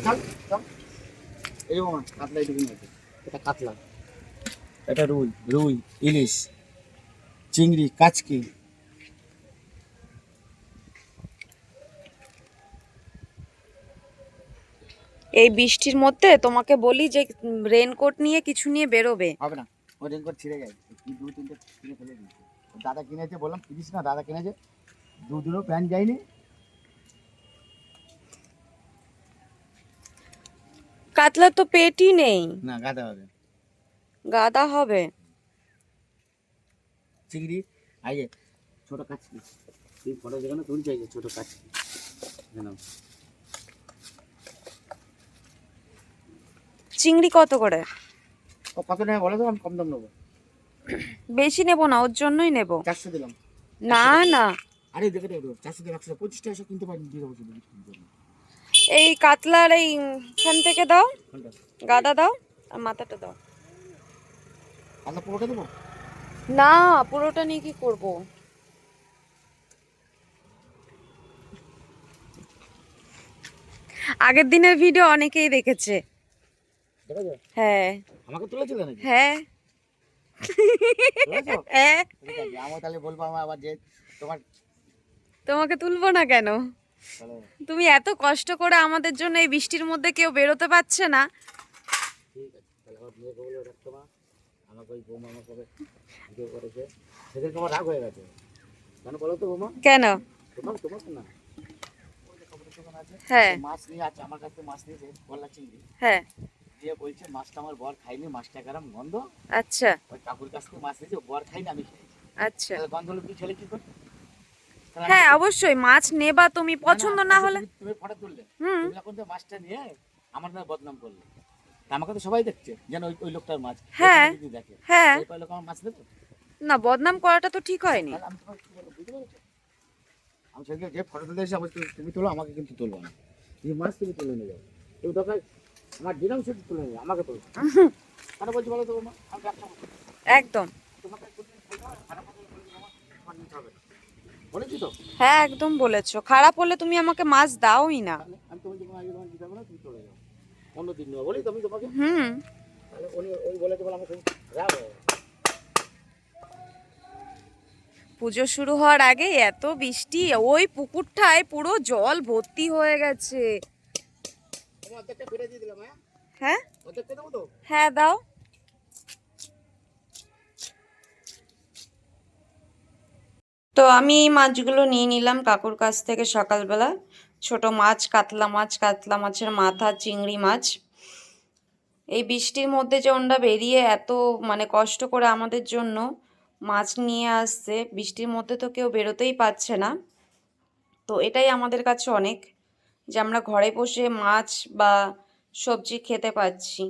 চল চল। এই মামা কাতলা এইটুকু আছে, এটা কাতলা, এটা রুই, রুই, ইলিশ, চিংড়ি, কাচকি। এই বৃষ্টির মধ্যে তোমাকে বলি যে রেনকোট নিয়ে কিছু নিয়ে বেরোবে। হবে না, ওই রেনকোট ছিঁড়ে গেছে, কি দু তিনটে কিনে ফেলে দিয়েছে। দাদা কিনেছে, বললাম কিনিস না, দাদা কিনেছে, দুদিনও প্যান্ট যায়নি। কাতলার তো পেটই নেই। না গাদা হবে, গাদা হবে। চিংড়ি, এই যে ছোট কাচকি, তুই ফটো যেখানে তুলছে এই যে ছোট কাচকি, জানো চিংড়ি কত করে? ও কত টাকা বলো তো, আমি কম দাম নেবো। বেশি নেব না, ওর জন্যই নেব। 400 দিলাম। না না, আরে দেখে দেখো 400 দিয়ে 100, 25 টাকা কিনতে পারি, দিয়ে দেবো শুধু বিক্রির জন্য। এই কাতলার এইখান থেকে দাও, কোনটা? গাদা দাও আর মাথাটা দাও। কাতলা পুরোটা দেবো? না, পুরোটা নিয়ে কি করব? আগের দিনের ভিডিও অনেকেই দেখেছে। দেখেছো? হ্যাঁ আমাকে তুলেছিলে নাকি? হ্যাঁ তুলেছো? হ্যাঁ। ঠিক আছে, আমি তাহলে বলবো আমার আবার যে তোমার, তোমাকে তুলবো না কেন? তাহলে তুমি এত কষ্ট করে আমাদের জন্য এই বৃষ্টির মধ্যে কেউ বেরোতে পারছে না। ঠিক আছে, তাহলে আমার মেয়েকে বলে রাখতো মা, আমাকে ওই বৌমা আমাকে ভিডিও করেছে, সেদিনকে আমার রাগ হয়ে গেছে। কেন বলো তো বৌমা? কেন? তোমার তোমার তো না, ওই যে কাপড়ের দোকান আছে, হ্যাঁ ওই মাছ নিয়ে আছে আমার কাছে, মাছ নিয়েছে গলদা চিংড়ি, হ্যাঁ। দিয়ে বলছে মাছটা আমার বর খাইনি, মাছটা গরম গন্ধ। আচ্ছা ওই কাকুর কাছ থেকে মাছ নিয়েছে, বর খাইনি, আমি খেয়েছি। আচ্ছা। তাহলে গন্ধ হলে তুই ছেলে কি করে? তাহলে আমি হ্যাঁ কি- অবশ্যই, মাছ নেবা তুমি, পছন্দ না হলে। তুমি ফটো তুললে, হুম। তুমি এখন তো মাছটা নিয়ে আমার নামে বদনাম করলে, তা আমাকে তো সবাই দেখছে যেন ওই ওই লোকটার মাছ, হ্যাঁ যদি দেখে হ্যাঁ। এই লোক আমার মাছ দেবে, না, বদনাম করাটা তো ঠিক হয়নি। তাহলে আমি তোমাকে কি বলবো, বুঝতে পেরেছো? আমি সেদিকে যে ফটো তুলতে এসে তুমি তোলো, আমাকে কিন্তু তুলবো না। তুমি মাছ তুমি তুলে নিয়ে যাও, তুমি দরকার আমার ডিনাম শুধু তুলে নিও, আমাকে তুলবো না। কেন বলছি বলো তো বৌমা? আমি ব্যবসা করছি, একদম। তোমাকে কোনদিন বলবো না, খারাপ কথা বলবো না, আমার নিতে হবে না। বলেছি তো? হ্যাঁ একদম বলেছো, খারাপ হলে তুমি আমাকে মাছ দাওই না। তাহলে আমি তোমাকে যখন আগে তোমাকে দিতে হবে না, তুমি চলে যাও, অন্য দিন নেবো বলি তো আমি তোমাকে। হুম। তাহলে উনি ওই বলেছে বলে আমার খুব রাগ হয়ে গেছে। পুজো শুরু হওয়ার আগে এত বৃষ্টি, ওই পুকুরটায় পুরো জল ভর্তি হয়ে গেছে। আমি অর্ধেকটা ফিরে দিয়ে দিলাম, হ্যাঁ হ্যাঁ অর্ধেকটা দেবো তো। হ্যাঁ দাও। তো আমি এই মাছগুলো নিয়ে নিলাম কাকুর কাছ থেকে সকালবেলা। ছোট মাছ, কাতলা মাছ, কাতলা মাছের মাথা, চিংড়ি মাছ। এই বৃষ্টির মধ্যে যে ওনরা বেরিয়ে এত মানে কষ্ট করে আমাদের জন্য মাছ নিয়ে আসছে, বৃষ্টির মধ্যে তো কেউ বেরোতেই পারছে না। তো এটাই আমাদের কাছে অনেক, যে আমরা ঘরে বসে মাছ বা সবজি খেতে পাচ্ছি।